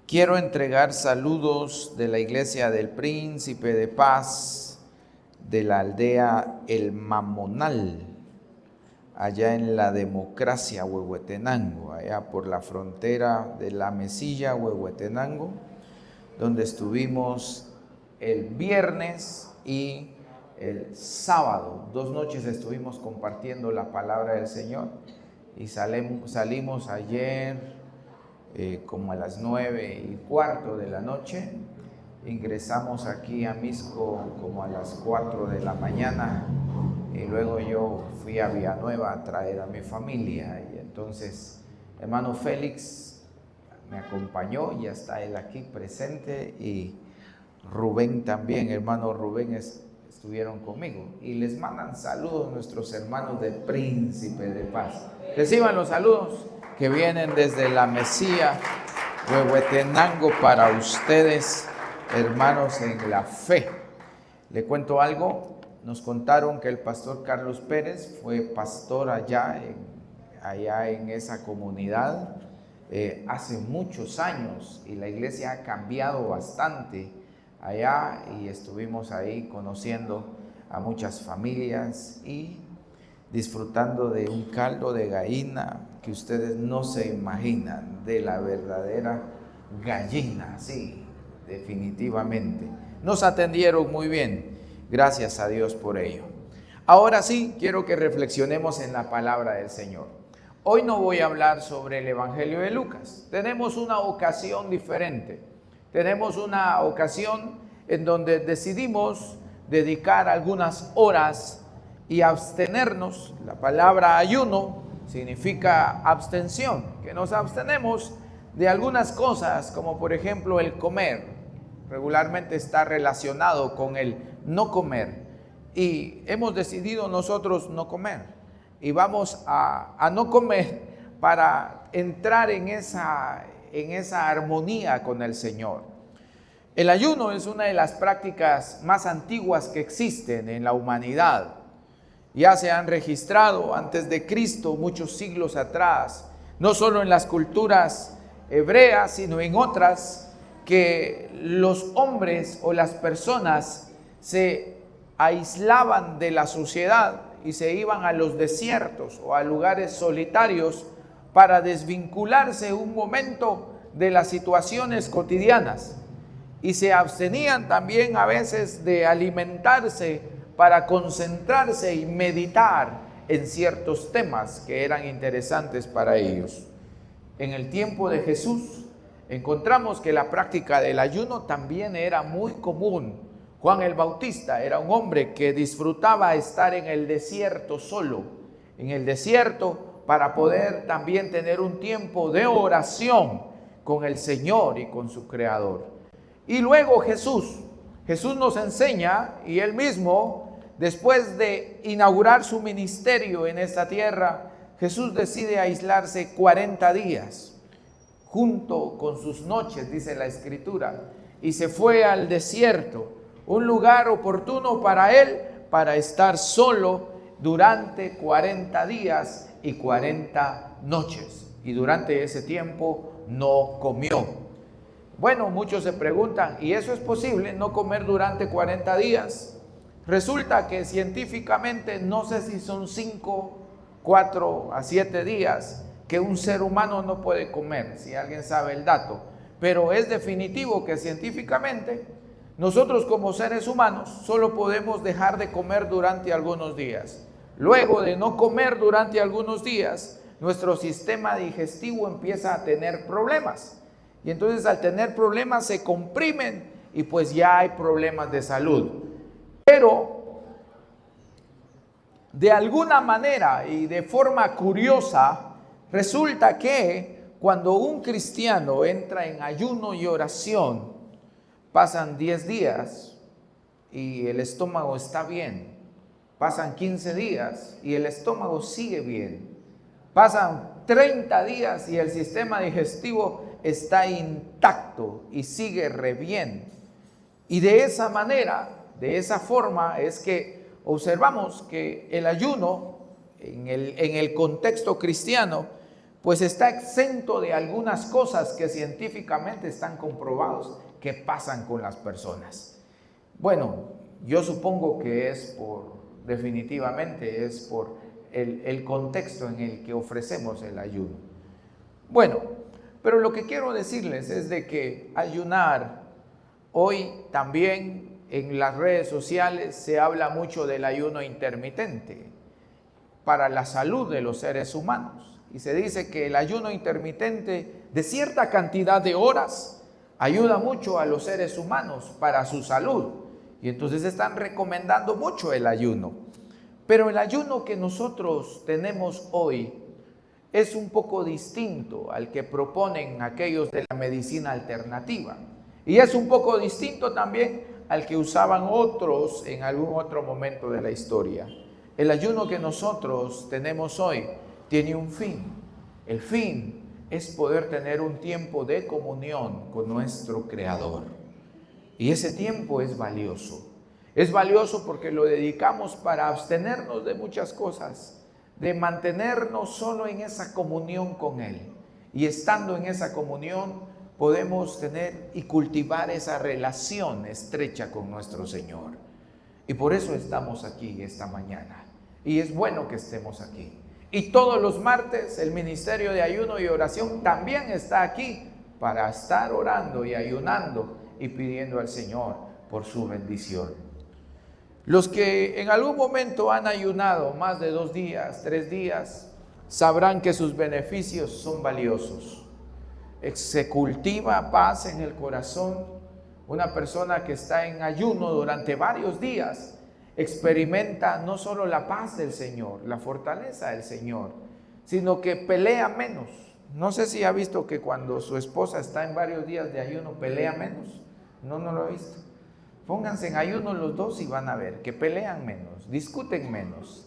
Quiero entregar saludos de la Iglesia del Príncipe de Paz de la aldea El Mamonal, allá en la Democracia, Huehuetenango, allá por la frontera de La Mesilla, Huehuetenango, donde estuvimos el viernes y el sábado. 2 noches estuvimos compartiendo la palabra del Señor y salimos ayer como a las 9:15 de la noche. Ingresamos aquí a Misco como a las 4 de la mañana y luego yo fui a Villanueva a traer a mi familia. Y entonces hermano Félix me acompañó, ya está él aquí presente, y Rubén también, hermano Rubén estuvieron conmigo. Y les mandan saludos nuestros hermanos del Príncipe de Paz. Reciban los saludos que vienen desde La Mesilla, Huehuetenango, para ustedes, hermanos en la fe. Le cuento algo. Nos contaron que el pastor Carlos Pérez fue pastor allá en esa comunidad hace muchos años, y la iglesia ha cambiado bastante allá, y estuvimos ahí conociendo a muchas familias y disfrutando de un caldo de gallina que ustedes no se imaginan, de la verdadera gallina, sí, definitivamente. Nos atendieron muy bien, gracias a Dios por ello. Ahora sí, quiero que reflexionemos en la palabra del Señor. Hoy no voy a hablar sobre el Evangelio de Lucas. Tenemos una ocasión diferente. Tenemos una ocasión en donde decidimos dedicar algunas horas y abstenernos. La palabra ayuno significa abstención, que nos abstenemos de algunas cosas, como por ejemplo el comer. Regularmente está relacionado con el no comer, y hemos decidido nosotros no comer, y vamos a no comer para entrar en esa armonía con el Señor. El ayuno es una de las prácticas más antiguas que existen en la humanidad. Ya se han registrado antes de Cristo, muchos siglos atrás, no solo en las culturas hebreas, sino en otras, que los hombres o las personas se aislaban de la sociedad y se iban a los desiertos o a lugares solitarios para desvincularse un momento de las situaciones cotidianas, y se abstenían también a veces de alimentarse para concentrarse y meditar en ciertos temas que eran interesantes para ellos. En el tiempo de Jesús encontramos que la práctica del ayuno también era muy común. Juan el Bautista era un hombre que disfrutaba estar en el desierto solo, en el desierto, para poder también tener un tiempo de oración con el Señor y con su Creador. Y luego Jesús nos enseña, y él mismo, después de inaugurar su ministerio en esta tierra, Jesús decide aislarse 40 días, junto con sus noches, dice la Escritura, y se fue al desierto, un lugar oportuno para él, para estar solo durante 40 días y 40 noches. Y durante ese tiempo no comió. Bueno, muchos se preguntan, ¿y eso es posible, no comer durante 40 días? Resulta que científicamente, no sé si son 5, 4 a 7 días que un ser humano no puede comer, si alguien sabe el dato, pero es definitivo que científicamente nosotros como seres humanos solo podemos dejar de comer durante algunos días. Luego de no comer durante algunos días, nuestro sistema digestivo empieza a tener problemas, y entonces al tener problemas se comprimen y pues ya hay problemas de salud. Pero de alguna manera y de forma curiosa, resulta que cuando un cristiano entra en ayuno y oración, pasan 10 días y el estómago está bien. Pasan 15 días y el estómago sigue bien. Pasan 30 días y el sistema digestivo está intacto y sigue re bien. Y de esa manera, de esa forma, es que observamos que el ayuno en el contexto cristiano pues está exento de algunas cosas que científicamente están comprobados que pasan con las personas. Bueno, yo supongo que definitivamente es por el contexto en el que ofrecemos el ayuno. Bueno, pero lo que quiero decirles es de que ayunar, hoy también en las redes sociales se habla mucho del ayuno intermitente para la salud de los seres humanos. Y se dice que el ayuno intermitente de cierta cantidad de horas ayuda mucho a los seres humanos para su salud. Y entonces están recomendando mucho el ayuno. Pero el ayuno que nosotros tenemos hoy es un poco distinto al que proponen aquellos de la medicina alternativa. Y es un poco distinto también al que usaban otros en algún otro momento de la historia. El ayuno que nosotros tenemos hoy tiene un fin. El fin es poder tener un tiempo de comunión con nuestro Creador. Y ese tiempo es valioso. Es valioso porque lo dedicamos para abstenernos de muchas cosas, de mantenernos solo en esa comunión con Él. Y estando en esa comunión podemos tener y cultivar esa relación estrecha con nuestro Señor. Y por eso estamos aquí esta mañana. Y es bueno que estemos aquí. Y todos los martes el Ministerio de Ayuno y Oración también está aquí para estar orando y ayunando y pidiendo al Señor por su bendición. Los que en algún momento han ayunado más de 2 días, 3 días, sabrán que sus beneficios son valiosos. Se cultiva paz en el corazón. Una persona que está en ayuno durante varios días experimenta no solo la paz del Señor, la fortaleza del Señor, sino que pelea menos. No sé si ha visto que cuando su esposa está en varios días de ayuno pelea menos. No lo he visto. Pónganse en ayuno los dos y van a ver que pelean menos, discuten menos.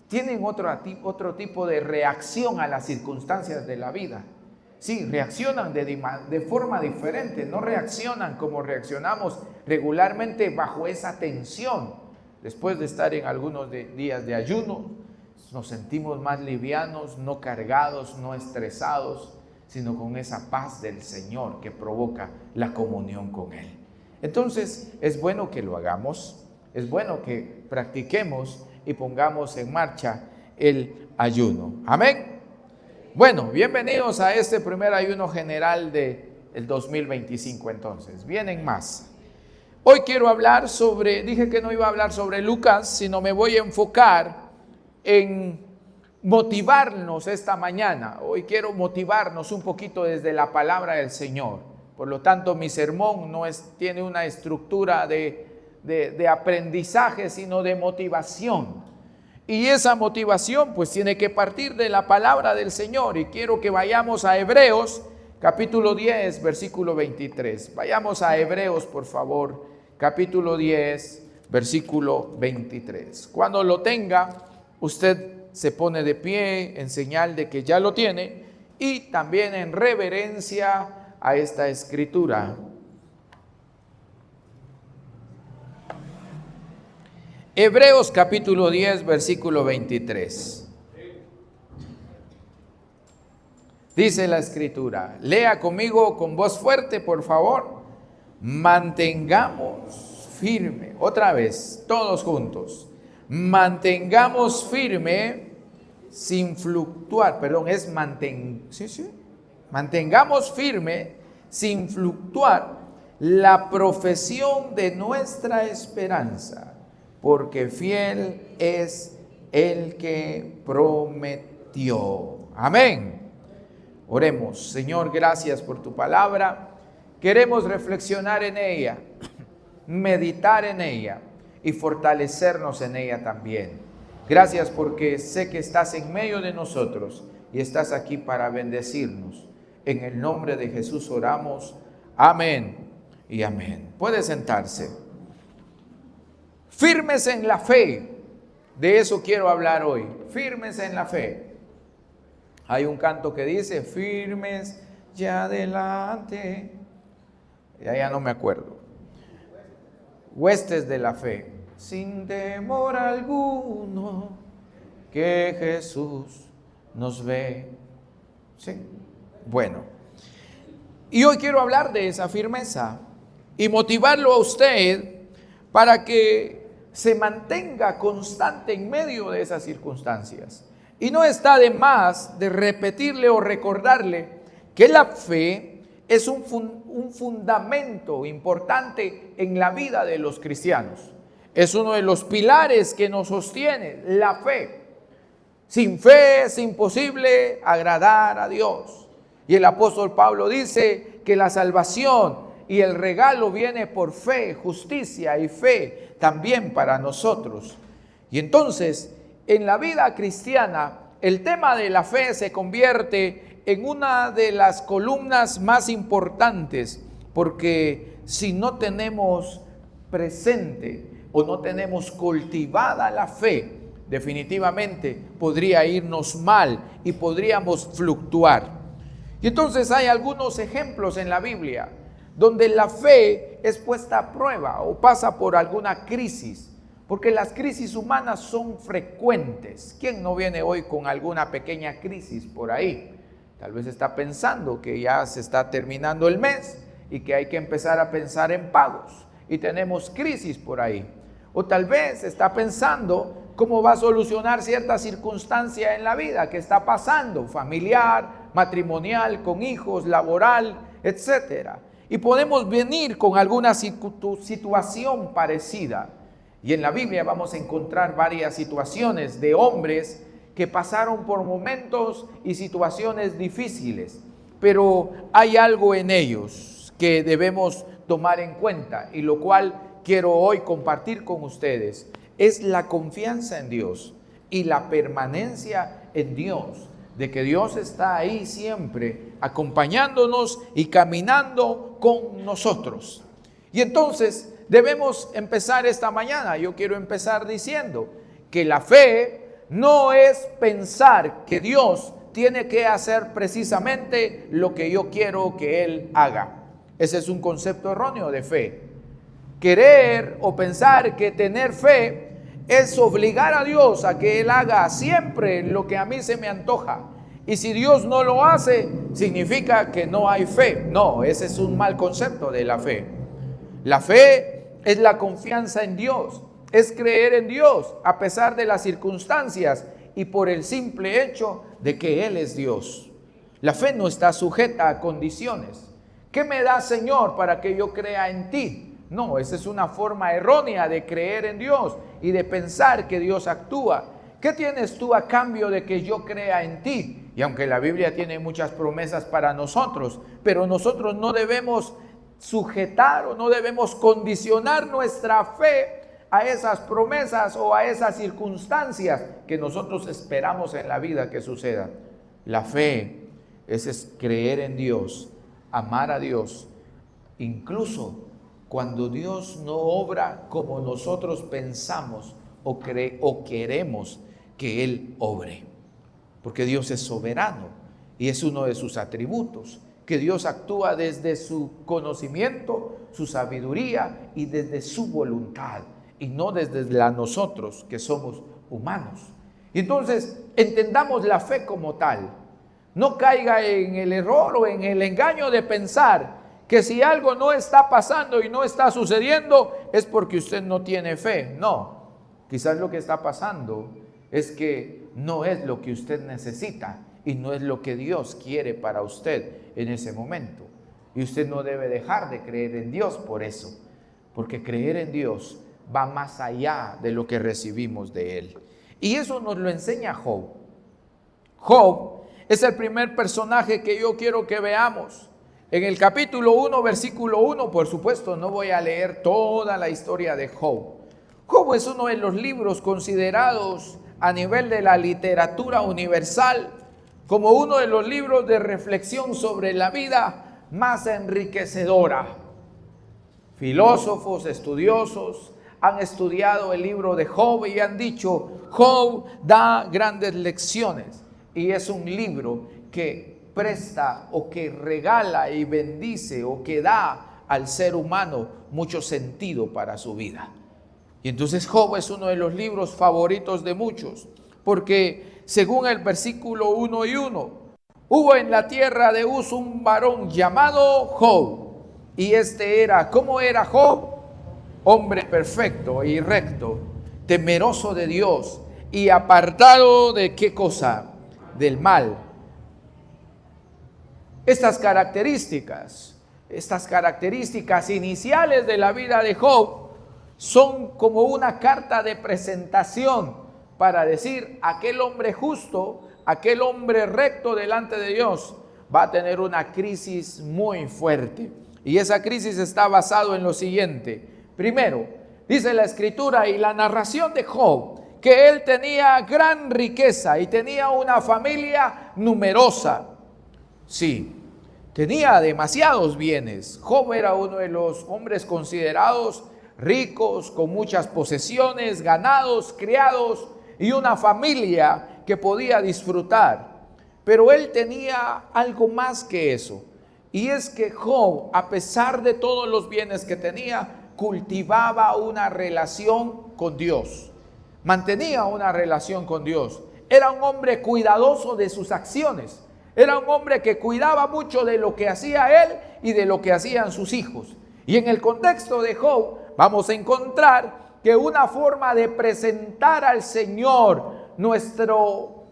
Tienen otro tipo de reacción a las circunstancias de la vida. Sí, reaccionan de forma diferente, no reaccionan como reaccionamos regularmente bajo esa tensión. Después de estar en algunos días de ayuno, nos sentimos más livianos, no cargados, no estresados, sino con esa paz del Señor que provoca la comunión con Él. Entonces, es bueno que lo hagamos, es bueno que practiquemos y pongamos en marcha el ayuno. Amén. Bueno, bienvenidos a este primer ayuno general del 2025 entonces. Vienen más. Hoy quiero hablar dije que no iba a hablar sobre Lucas, sino me voy a enfocar en motivarnos esta mañana. Hoy quiero motivarnos un poquito desde la palabra del Señor. Por lo tanto, mi sermón no tiene una estructura de aprendizaje, sino de motivación. Y esa motivación pues tiene que partir de la palabra del Señor. Y quiero que vayamos a Hebreos, capítulo 10, versículo 23. Vayamos a Hebreos, por favor, capítulo 10, versículo 23. Cuando lo tenga, usted se pone de pie en señal de que ya lo tiene y también en reverencia a esta escritura. Hebreos capítulo 10, versículo 23. Dice la escritura, lea conmigo con voz fuerte, por favor. Mantengamos firme, otra vez, todos juntos. Mantengamos firme sin fluctuar, mantengamos firme sin fluctuar la profesión de nuestra esperanza, porque fiel es el que prometió. Amén. Oremos. Señor, gracias por tu palabra. Queremos reflexionar en ella, meditar en ella y fortalecernos en ella también. Gracias porque sé que estás en medio de nosotros y estás aquí para bendecirnos. En el nombre de Jesús oramos. Amén y amén. Puede sentarse. Firmes en la fe. De eso quiero hablar hoy. Firmes en la fe. Hay un canto que dice, firmes ya adelante. Ya no me acuerdo. Huestes de la fe. Sin temor alguno, que Jesús nos ve. ¿Sí? Bueno, y hoy quiero hablar de esa firmeza y motivarlo a usted para que se mantenga constante en medio de esas circunstancias. Y no está de más de repetirle o recordarle que la fe es un fundamento importante en la vida de los cristianos. Es uno de los pilares que nos sostiene, la fe. Sin fe es imposible agradar a Dios. Y el apóstol Pablo dice que la salvación y el regalo viene por fe, justicia y fe también para nosotros. Y entonces, en la vida cristiana, el tema de la fe se convierte en una de las columnas más importantes, porque si no tenemos presente o no tenemos cultivada la fe, definitivamente podría irnos mal y podríamos fluctuar. Y entonces hay algunos ejemplos en la Biblia donde la fe es puesta a prueba o pasa por alguna crisis, porque las crisis humanas son frecuentes. ¿Quién no viene hoy con alguna pequeña crisis por ahí? Tal vez está pensando que ya se está terminando el mes y que hay que empezar a pensar en pagos y tenemos crisis por ahí. O tal vez está pensando cómo va a solucionar cierta circunstancia en la vida que está pasando, familiar, matrimonial, con hijos, laboral, etcétera. Y podemos venir con alguna situación parecida. Y en la Biblia vamos a encontrar varias situaciones de hombres que pasaron por momentos y situaciones difíciles. Pero hay algo en ellos que debemos tomar en cuenta y lo cual quiero hoy compartir con ustedes. Es la confianza en Dios y la permanencia en Dios, de que Dios está ahí siempre acompañándonos y caminando con nosotros. Y entonces debemos empezar esta mañana. Yo quiero empezar diciendo que la fe no es pensar que Dios tiene que hacer precisamente lo que yo quiero que Él haga. Ese es un concepto erróneo de fe. Querer o pensar que tener fe es obligar a Dios a que Él haga siempre lo que a mí se me antoja. Y si Dios no lo hace, significa que no hay fe. No, ese es un mal concepto de la fe. La fe es la confianza en Dios, es creer en Dios a pesar de las circunstancias y por el simple hecho de que Él es Dios. La fe no está sujeta a condiciones. ¿Qué me da, Señor, para que yo crea en ti? No, esa es una forma errónea de creer en Dios y de pensar que Dios actúa. ¿Qué tienes tú a cambio de que yo crea en ti? Y aunque la Biblia tiene muchas promesas para nosotros, pero nosotros no debemos sujetar o no debemos condicionar nuestra fe a esas promesas o a esas circunstancias que nosotros esperamos en la vida que sucedan. La fe es creer en Dios, amar a Dios, incluso cuando Dios no obra como nosotros pensamos o queremos que Él obre. Porque Dios es soberano y es uno de sus atributos, que Dios actúa desde su conocimiento, su sabiduría y desde su voluntad, y no desde la nosotros que somos humanos. Y entonces entendamos la fe como tal. No caiga en el error o en el engaño de pensar que si algo no está pasando y no está sucediendo es porque usted no tiene fe. No, quizás lo que está pasando es que no es lo que usted necesita y no es lo que Dios quiere para usted en ese momento. Y usted no debe dejar de creer en Dios por eso, porque creer en Dios va más allá de lo que recibimos de Él. Y eso nos lo enseña Job. Job es el primer personaje que yo quiero que veamos. En el capítulo 1, versículo 1, por supuesto, no voy a leer toda la historia de Job. Job es uno de los libros considerados a nivel de la literatura universal como uno de los libros de reflexión sobre la vida más enriquecedora. Filósofos, estudiosos han estudiado el libro de Job y han dicho, Job da grandes lecciones y es un libro que presta o que regala y bendice o que da al ser humano mucho sentido para su vida. Y entonces Job es uno de los libros favoritos de muchos, porque según el versículo 1 y 1, hubo en la tierra de Uz un varón llamado Job. Y ¿cómo era Job? Hombre perfecto y recto, temeroso de Dios y apartado de ¿qué cosa? Del mal. Estas características iniciales de la vida de Job son como una carta de presentación para decir: aquel hombre justo, aquel hombre recto delante de Dios va a tener una crisis muy fuerte. Y esa crisis está basada en lo siguiente. Primero, dice la escritura y la narración de Job, que él tenía gran riqueza y tenía una familia numerosa. Sí, tenía demasiados bienes. Job era uno de los hombres considerados ricos, con muchas posesiones, ganados, criados y una familia que podía disfrutar. Pero él tenía algo más que eso. Y es que Job, a pesar de todos los bienes que tenía, cultivaba una relación con Dios. Mantenía una relación con Dios. Era un hombre cuidadoso de sus acciones. Era un hombre que cuidaba mucho de lo que hacía él y de lo que hacían sus hijos. Y en el contexto de Job vamos a encontrar que una forma de presentar al Señor nuestro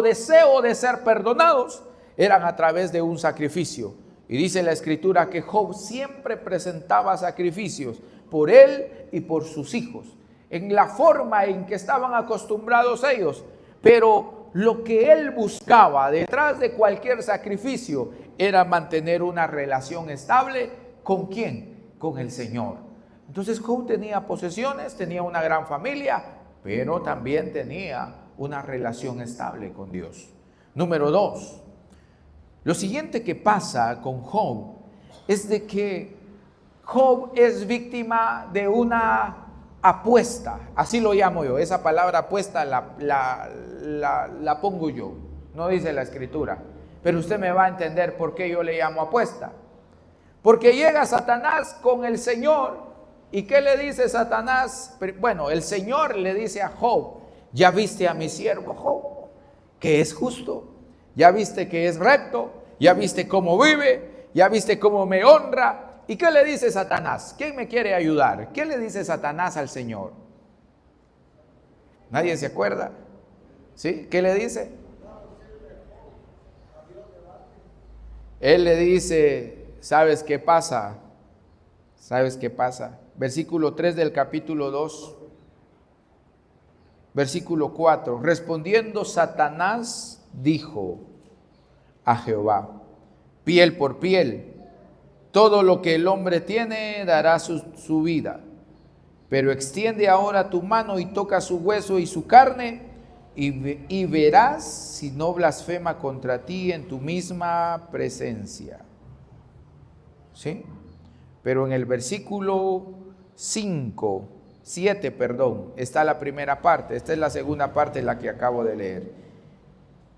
deseo de ser perdonados eran a través de un sacrificio. Y dice la escritura que Job siempre presentaba sacrificios por él y por sus hijos, en la forma en que estaban acostumbrados ellos. Pero lo que él buscaba detrás de cualquier sacrificio era mantener una relación estable. ¿Con quién? Con el Señor. Entonces Job tenía posesiones, tenía una gran familia, pero también tenía una relación estable con Dios. Número 2, lo siguiente que pasa con Job es de que Job es víctima de una apuesta, así lo llamo yo. Esa palabra apuesta la pongo yo, no dice la escritura, pero usted me va a entender por qué yo le llamo apuesta. Porque llega Satanás con el Señor, ¿y qué le dice Satanás? Bueno, el Señor le dice a Job: ya viste a mi siervo Job, que es justo, ya viste que es recto, ya viste cómo vive, ya viste cómo me honra. ¿Y qué le dice Satanás? ¿Quién me quiere ayudar? ¿Qué le dice Satanás al Señor? ¿Nadie se acuerda? ¿Sí? ¿Qué le dice? Él le dice: ¿sabes qué pasa? ¿Sabes qué pasa? Versículo 3 del capítulo 2. Versículo 4. Respondiendo Satanás dijo a Jehová: piel por piel, todo lo que el hombre tiene dará su vida. Pero extiende ahora tu mano y toca su hueso y su carne, y verás si no blasfema contra ti en tu misma presencia. ¿Sí? Pero en el versículo 7, está la primera parte. Esta es la segunda parte, la que acabo de leer.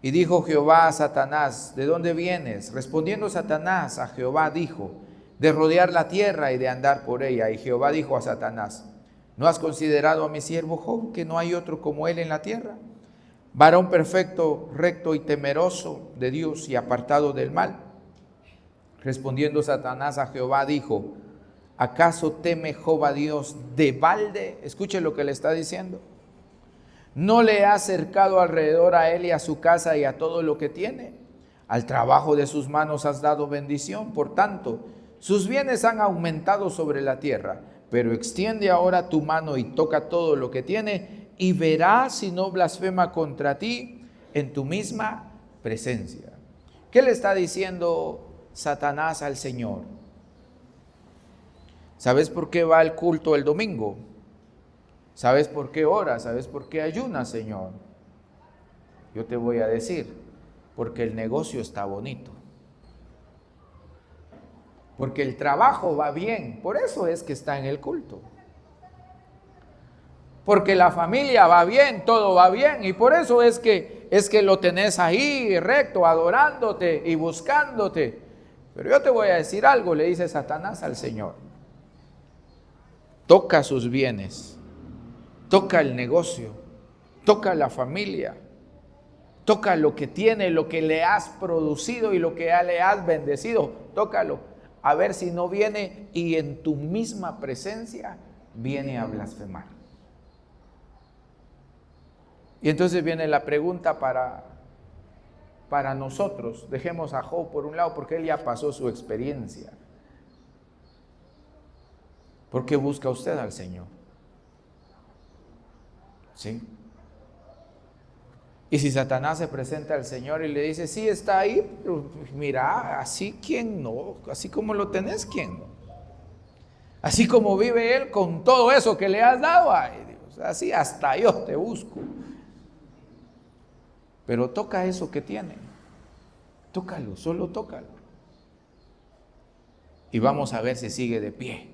Y dijo Jehová a Satanás: ¿de dónde vienes? Respondiendo Satanás a Jehová dijo: de rodear la tierra y de andar por ella. Y Jehová dijo a Satanás: ¿no has considerado a mi siervo Job, que no hay otro como él en la tierra? Varón perfecto, recto y temeroso de Dios y apartado del mal. Respondiendo Satanás a Jehová dijo: ¿acaso teme Job a Dios de balde? Escuche lo que le está diciendo. ¿No le ha cercado alrededor a él y a su casa y a todo lo que tiene? Al trabajo de sus manos has dado bendición. Por tanto, sus bienes han aumentado sobre la tierra. Pero extiende ahora tu mano y toca todo lo que tiene, y verás si no blasfema contra ti en tu misma presencia. ¿Qué le está diciendo Satanás al Señor? ¿Sabes por qué va al culto el domingo? ¿Sabes por qué ora? ¿Sabes por qué ayuna, Señor? Yo te voy a decir: porque el negocio está bonito. Porque el trabajo va bien, por eso es que está en el culto. Porque la familia va bien, todo va bien, y por eso es que lo tenés ahí recto, adorándote y buscándote. Pero yo te voy a decir algo, le dice Satanás al Señor: toca sus bienes, toca el negocio, toca la familia, Toca lo que tiene, lo que le has producido y lo que ya le has bendecido. Tócalo, a ver si no viene y en tu misma presencia viene a blasfemar. Y entonces viene la pregunta para nosotros. Dejemos a Job por un lado porque él ya pasó su experiencia. ¿Por qué busca usted al Señor? ¿Sí? Y si Satanás se presenta al Señor y le dice, sí, está ahí, pero mira, así quién no, así como lo tenés, quién no. Así como vive él con todo eso que le has dado, ay Dios, así hasta yo te busco. Pero toca eso que tiene, tócalo, solo tócalo. Y vamos a ver si sigue de pie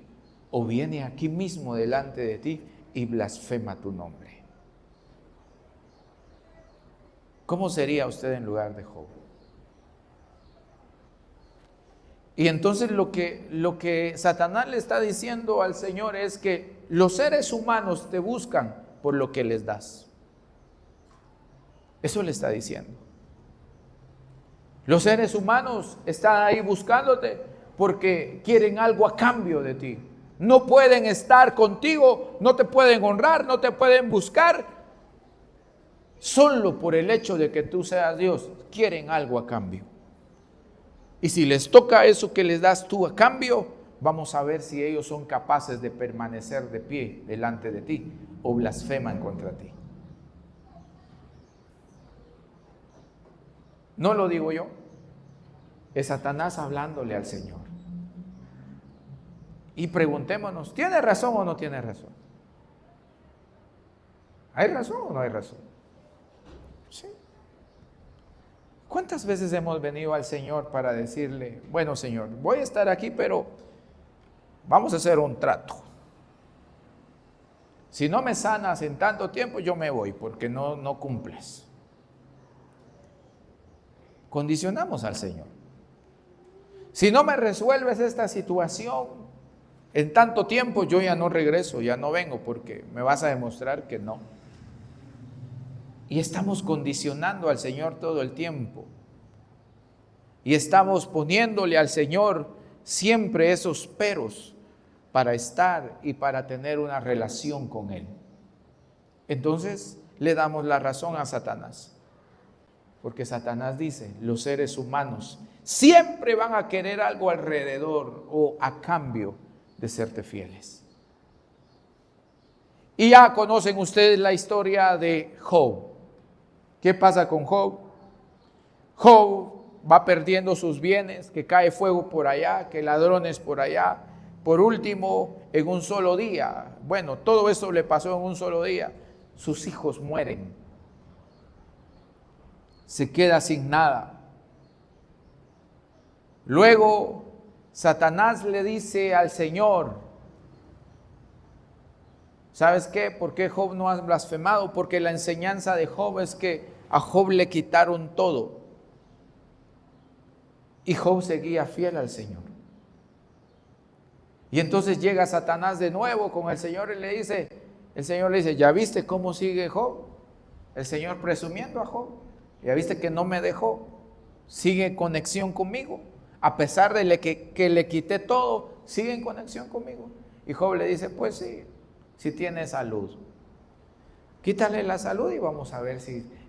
o viene aquí mismo delante de ti y blasfema tu nombre. ¿Cómo sería usted en lugar de Job? Y entonces lo que Satanás le está diciendo al Señor es que los seres humanos te buscan por lo que les das. Eso le está diciendo. Los seres humanos están ahí buscándote porque quieren algo a cambio de ti. No pueden estar contigo, no te pueden honrar, no te pueden buscar. Solo por el hecho de que tú seas Dios, quieren algo a cambio. Y si les toca eso que les das tú a cambio, vamos a ver si ellos son capaces de permanecer de pie delante de ti o blasfeman contra ti. No lo digo yo, es Satanás hablándole al Señor. Y preguntémonos, ¿tiene razón o no tiene razón? ¿Hay razón o no hay razón? Sí. ¿Cuántas veces hemos venido al Señor para decirle, bueno Señor, voy a estar aquí, pero vamos a hacer un trato? Si no me sanas en tanto tiempo, yo me voy porque no cumples. Condicionamos al Señor. Si no me resuelves esta situación en tanto tiempo, yo ya no regreso, ya no vengo porque me vas a demostrar que no. Y estamos condicionando al Señor todo el tiempo. Y estamos poniéndole al Señor siempre esos peros para estar y para tener una relación con Él. Entonces le damos la razón a Satanás. Porque Satanás dice, los seres humanos siempre van a querer algo alrededor o a cambio de serte fieles. Y ya conocen ustedes la historia de Job. ¿Qué pasa con Job? Job va perdiendo sus bienes, que cae fuego por allá, que ladrones por allá. Por último, en un solo día, bueno, todo eso le pasó en un solo día, sus hijos mueren. Se queda sin nada. Luego, Satanás le dice al Señor, ¿sabes qué? ¿Por qué Job no ha blasfemado? Porque la enseñanza de Job es que a Job le quitaron todo. Y Job seguía fiel al Señor. Y entonces llega Satanás de nuevo con el Señor y el Señor le dice, ¿ya viste cómo sigue Job? El Señor presumiendo a Job. ¿Ya viste que no me dejó? Sigue en conexión conmigo. A pesar de que le quité todo, sigue en conexión conmigo. Y Job le dice, pues sí, si tiene salud. Quítale la salud y vamos a ver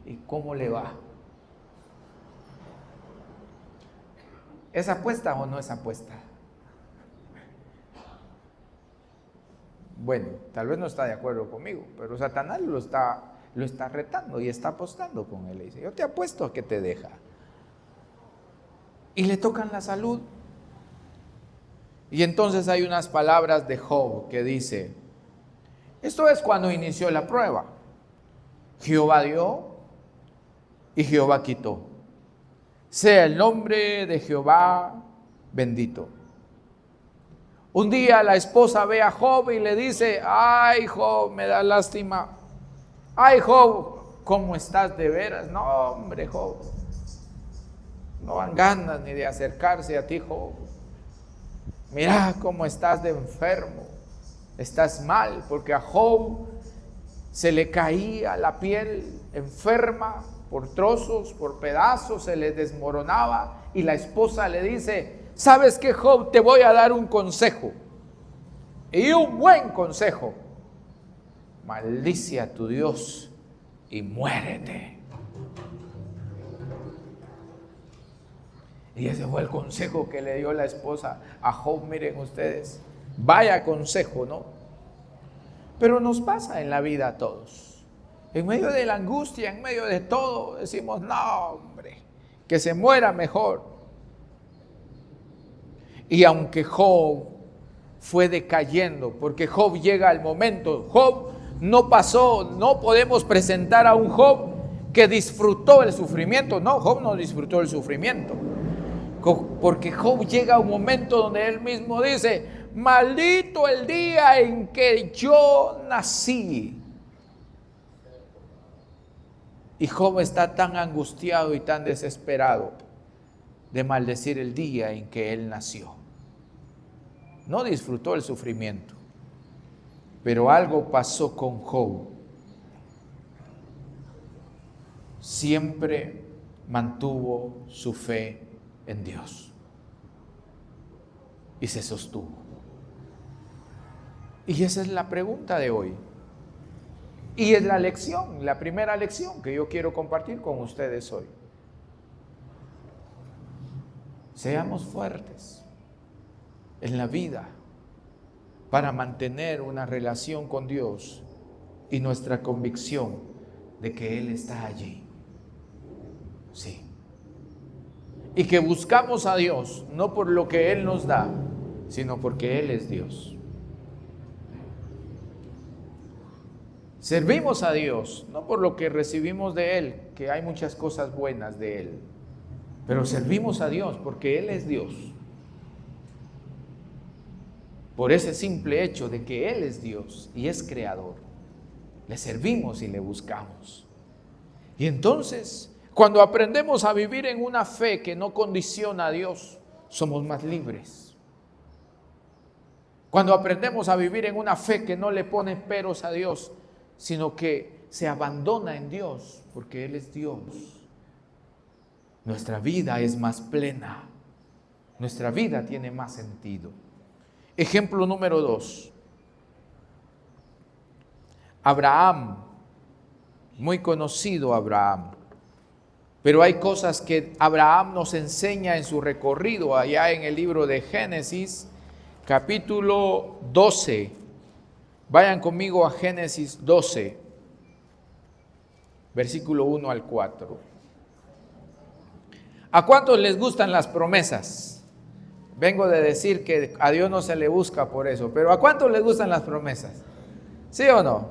y cómo le va. ¿Es apuesta o no es apuesta? Bueno, tal vez no está de acuerdo conmigo, pero Satanás lo está retando y está apostando con él. Le dice, yo te apuesto a que te deja. Y le tocan la salud. Y entonces hay unas palabras de Job que dice, esto es cuando inició la prueba. Jehová dio y Jehová quitó. Sea el nombre de Jehová bendito. Un día la esposa ve a Job y le dice, ay Job, me da lástima. Ay Job, ¿cómo estás de veras? No hombre Job, no dan ganas ni de acercarse a ti Job. Mira cómo estás de enfermo, estás mal, porque a Job se le caía la piel enferma por trozos, por pedazos, se les desmoronaba. Y la esposa le dice: ¿sabes qué, Job? Te voy a dar un consejo, y un buen consejo. Maldice a tu Dios y muérete. Y ese fue el consejo que le dio la esposa a Job. Miren ustedes, vaya consejo, ¿no? Pero nos pasa en la vida a todos. En medio de la angustia, en medio de todo, decimos: no, hombre, que se muera mejor. Y aunque Job fue decayendo, porque Job llega al momento, Job no pasó, no podemos presentar a un Job que disfrutó el sufrimiento. No, Job no disfrutó el sufrimiento, porque Job llega a un momento donde él mismo dice: maldito el día en que yo nací. Y Job está tan angustiado y tan desesperado de maldecir el día en que él nació. No disfrutó el sufrimiento, pero algo pasó con Job. Siempre mantuvo su fe en Dios y se sostuvo. Y esa es la pregunta de hoy. Y es la lección, la primera lección que yo quiero compartir con ustedes hoy. Seamos fuertes en la vida para mantener una relación con Dios y nuestra convicción de que Él está allí. Sí. Y que buscamos a Dios no por lo que Él nos da, sino porque Él es Dios. Servimos a Dios no por lo que recibimos de Él, que hay muchas cosas buenas de Él, pero servimos a Dios porque Él es Dios. Por ese simple hecho de que Él es Dios y es creador, le servimos y le buscamos. Y entonces, cuando aprendemos a vivir en una fe que no condiciona a Dios, somos más libres. Cuando aprendemos a vivir en una fe que no le pone peros a Dios, sino que se abandona en Dios, porque Él es Dios, nuestra vida es más plena, nuestra vida tiene más sentido. Ejemplo número 2. Abraham, muy conocido Abraham, pero hay cosas que Abraham nos enseña en su recorrido allá en el libro de Génesis, capítulo 12. Vayan conmigo a Génesis 12, versículo 1 al 4. ¿A cuántos les gustan las promesas? Vengo de decir que a Dios no se le busca por eso, pero ¿a cuántos les gustan las promesas? ¿Sí o no?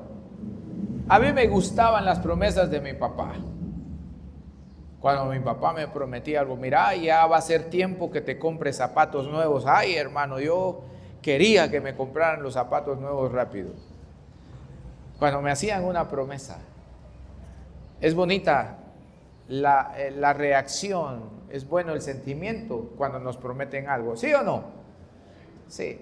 A mí me gustaban las promesas de mi papá. Cuando mi papá me prometía algo: mira, ya va a ser tiempo que te compres zapatos nuevos. Ay, hermano, yo quería que me compraran los zapatos nuevos rápido. Cuando me hacían una promesa, es bonita la reacción, es bueno el sentimiento cuando nos prometen algo, ¿sí o no? Sí.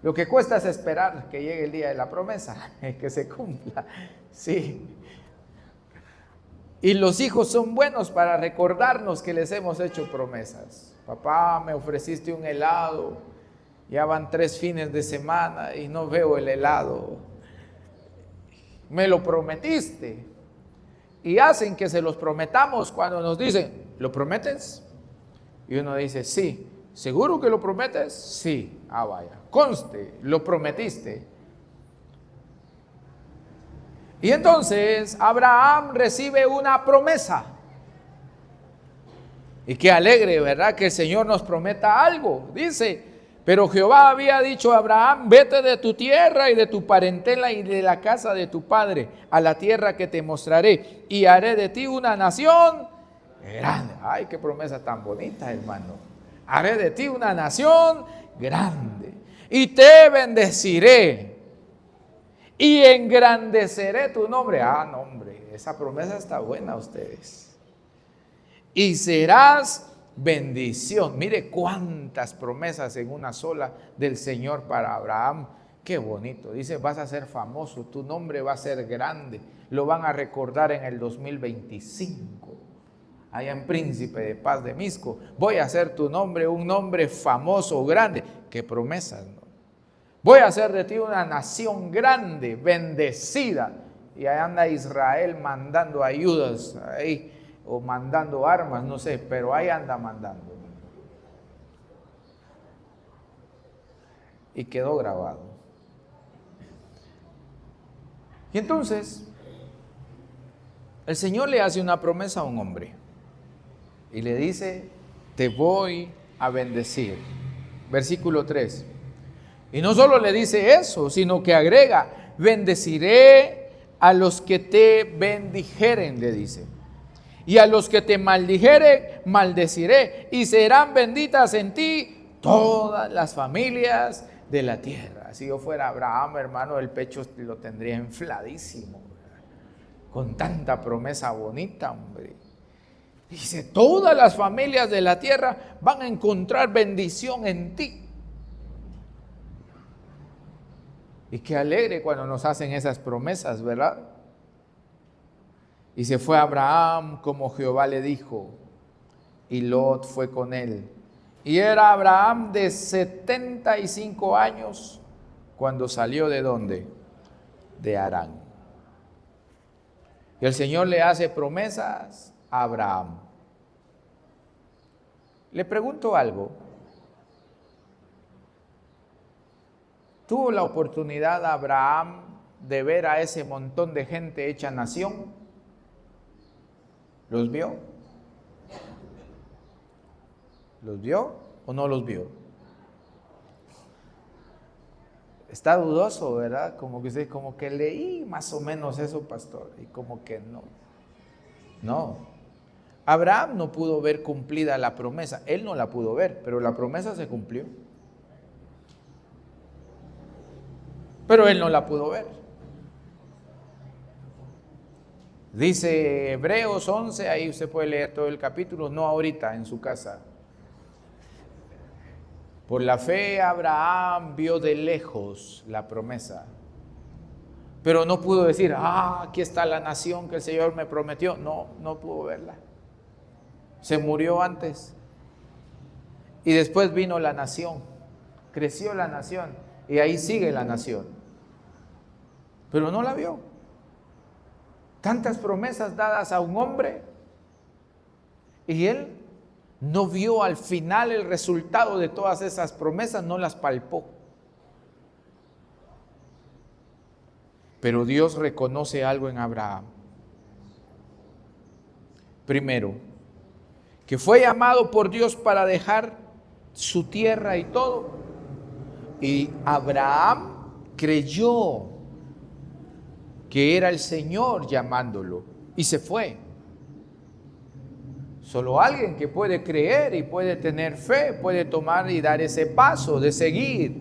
Lo que cuesta es esperar que llegue el día de la promesa, que se cumpla. Sí. Y los hijos son buenos para recordarnos que les hemos hecho promesas. Papá, me ofreciste un helado, ya van 3 fines de semana y no veo el helado. Me lo prometiste. Y hacen que se los prometamos cuando nos dicen: ¿lo prometes? Y uno dice: sí. ¿Seguro que lo prometes? Sí. Ah, vaya, conste, lo prometiste. Y entonces Abraham recibe una promesa. Y qué alegre, ¿verdad? Que el Señor nos prometa algo. Dice: pero Jehová había dicho a Abraham: vete de tu tierra y de tu parentela y de la casa de tu padre a la tierra que te mostraré, y haré de ti una nación grande. Ay, qué promesa tan bonita, hermano. Haré de ti una nación grande y te bendeciré y engrandeceré tu nombre. Ah, no, hombre, esa promesa está buena a ustedes. Y serás bendición. Mire cuántas promesas en una sola del Señor para Abraham. Qué bonito. Dice, vas a ser famoso, tu nombre va a ser grande. Lo van a recordar en el 2025. Allá en Príncipe de Paz de Misco. Voy a hacer tu nombre un nombre famoso, grande. Qué promesas, ¿no? Voy a hacer de ti una nación grande, bendecida. Y ahí anda Israel mandando ayudas ahí, o mandando armas, no sé, pero ahí anda mandando. Y quedó grabado. Y entonces, el Señor le hace una promesa a un hombre. Y le dice, te voy a bendecir. Versículo 3. Y no solo le dice eso, sino que agrega, bendeciré a los que te bendijeren, le dice. Y a los que te maldijeren, maldeciré. Y serán benditas en ti todas las familias de la tierra. Si yo fuera Abraham, hermano, el pecho lo tendría infladísimo, ¿verdad? Con tanta promesa bonita, hombre. Dice, todas las familias de la tierra van a encontrar bendición en ti. Y qué alegre cuando nos hacen esas promesas, ¿verdad? Y se fue Abraham como Jehová le dijo, y Lot fue con él. Y era Abraham de 75 años cuando salió ¿de dónde? De Harán. Y el Señor le hace promesas a Abraham. Le pregunto algo. ¿Tuvo la oportunidad Abraham de ver a ese montón de gente hecha nación? ¿Los vio? ¿Los vio o no los vio? Está dudoso, ¿verdad? Como que usted, como que leí más o menos eso, pastor, y como que no. No. Abraham no pudo ver cumplida la promesa. Él no la pudo ver, pero la promesa se cumplió. Pero él no la pudo ver. Dice Hebreos 11, ahí usted puede leer todo el capítulo, no ahorita en su casa. Por la fe Abraham vio de lejos la promesa, pero no pudo decir, aquí está la nación que el Señor me prometió. No, no pudo verla. Se murió antes. Y después vino la nación, creció la nación, y ahí sigue la nación. Pero no la vio. Tantas promesas dadas a un hombre, y él no vio al final el resultado de todas esas promesas, no las palpó. Pero Dios reconoce algo en Abraham. Primero, que fue llamado por Dios para dejar su tierra y todo. Y Abraham creyó que era el Señor llamándolo y se fue. Solo alguien que puede creer y puede tener fe puede tomar y dar ese paso de seguir,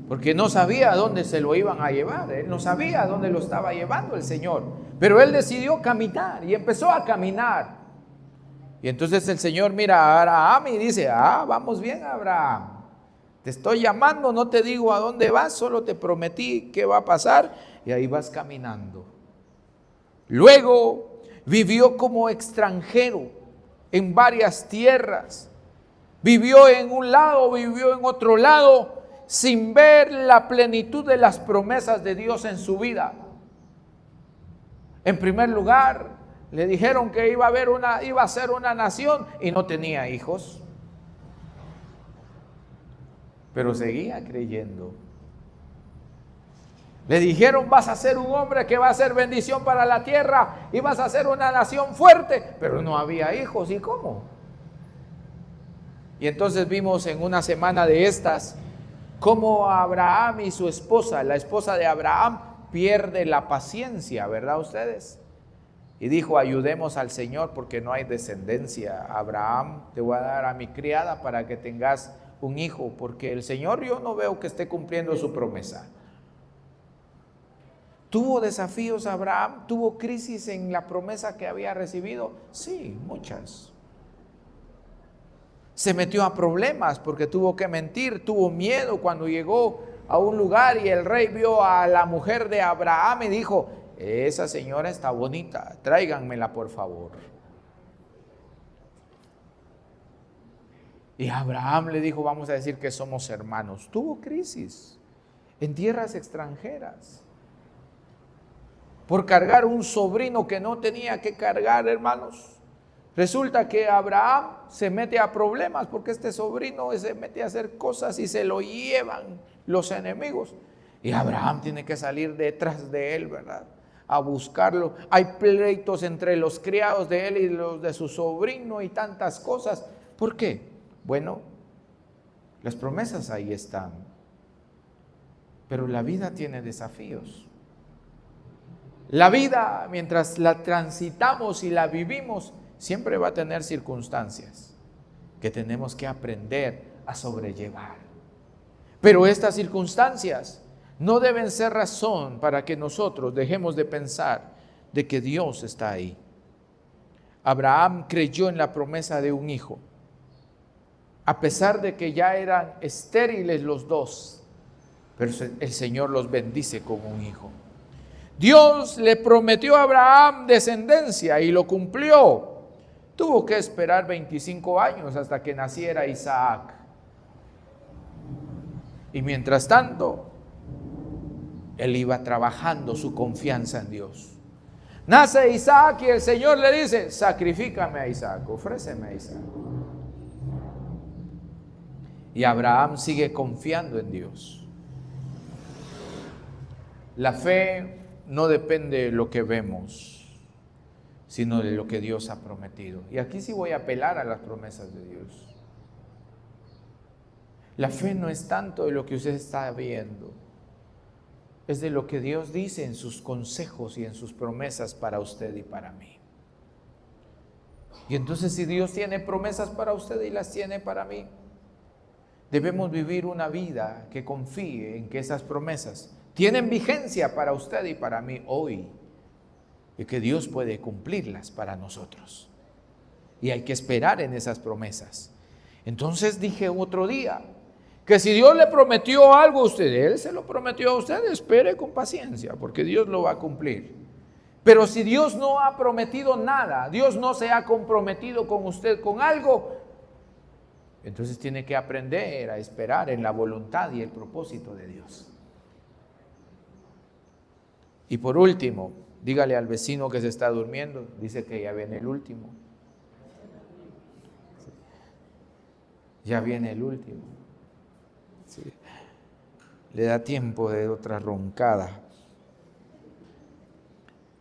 porque no sabía a dónde se lo iban a llevar. Él no sabía a dónde lo estaba llevando el Señor, pero él decidió caminar y empezó a caminar. Y entonces el Señor mira a Abraham y dice, vamos bien, Abraham, te estoy llamando, no te digo a dónde vas, solo te prometí qué va a pasar, y ahí vas caminando. Luego vivió como extranjero en varias tierras. Vivió en un lado, vivió en otro lado, sin ver la plenitud de las promesas de Dios en su vida. En primer lugar, le dijeron que iba a ser una nación y no tenía hijos. Pero seguía creyendo. Le dijeron, vas a ser un hombre que va a ser bendición para la tierra y vas a ser una nación fuerte, pero no había hijos. ¿Y cómo? Y entonces vimos en una semana de estas cómo Abraham y su esposa, la esposa de Abraham, pierde la paciencia, ¿verdad ustedes? Y dijo, ayudemos al Señor porque no hay descendencia. Abraham, te voy a dar a mi criada para que tengas un hijo, porque el Señor yo no veo que esté cumpliendo su promesa. ¿Tuvo desafíos Abraham? ¿Tuvo crisis en la promesa que había recibido? Sí, muchas. Se metió a problemas porque tuvo que mentir, tuvo miedo cuando llegó a un lugar y el rey vio a la mujer de Abraham y dijo: esa señora está bonita, tráiganmela por favor. Y Abraham le dijo: vamos a decir que somos hermanos. Tuvo crisis en tierras extranjeras por cargar un sobrino que no tenía que cargar, hermanos. Resulta que Abraham se mete a problemas porque este sobrino se mete a hacer cosas y se lo llevan los enemigos. Y Abraham tiene que salir detrás de él, ¿verdad?, a buscarlo. Hay pleitos entre los criados de él y los de su sobrino y tantas cosas. ¿Por qué? Bueno, las promesas ahí están, pero la vida tiene desafíos. La vida, mientras la transitamos y la vivimos, siempre va a tener circunstancias que tenemos que aprender a sobrellevar. Pero estas circunstancias no deben ser razón para que nosotros dejemos de pensar de que Dios está ahí. Abraham creyó en la promesa de un hijo, a pesar de que ya eran estériles los dos, pero el Señor los bendice con un hijo. Dios le prometió a Abraham descendencia y lo cumplió. Tuvo que esperar 25 años hasta que naciera Isaac. Y mientras tanto, él iba trabajando su confianza en Dios. Nace Isaac y el Señor le dice: sacrifícame a Isaac, ofréceme a Isaac. Y Abraham sigue confiando en Dios. La fe no depende de lo que vemos, sino de lo que Dios ha prometido. Y aquí sí voy a apelar a las promesas de Dios. La fe no es tanto de lo que usted está viendo, es de lo que Dios dice en sus consejos y en sus promesas para usted y para mí. Y entonces, si Dios tiene promesas para usted y las tiene para mí, debemos vivir una vida que confíe en que esas promesas tienen vigencia para usted y para mí hoy, y que Dios puede cumplirlas para nosotros. Y hay que esperar en esas promesas. Entonces dije otro día que si Dios le prometió algo a usted, Él se lo prometió a usted, espere con paciencia, porque Dios lo va a cumplir. Pero si Dios no ha prometido nada, Dios no se ha comprometido con usted con algo, entonces tiene que aprender a esperar en la voluntad y el propósito de Dios. Y por último, dígale al vecino que se está durmiendo, dice que ya viene el último. Ya viene el último. Sí. Le da tiempo de otra roncada.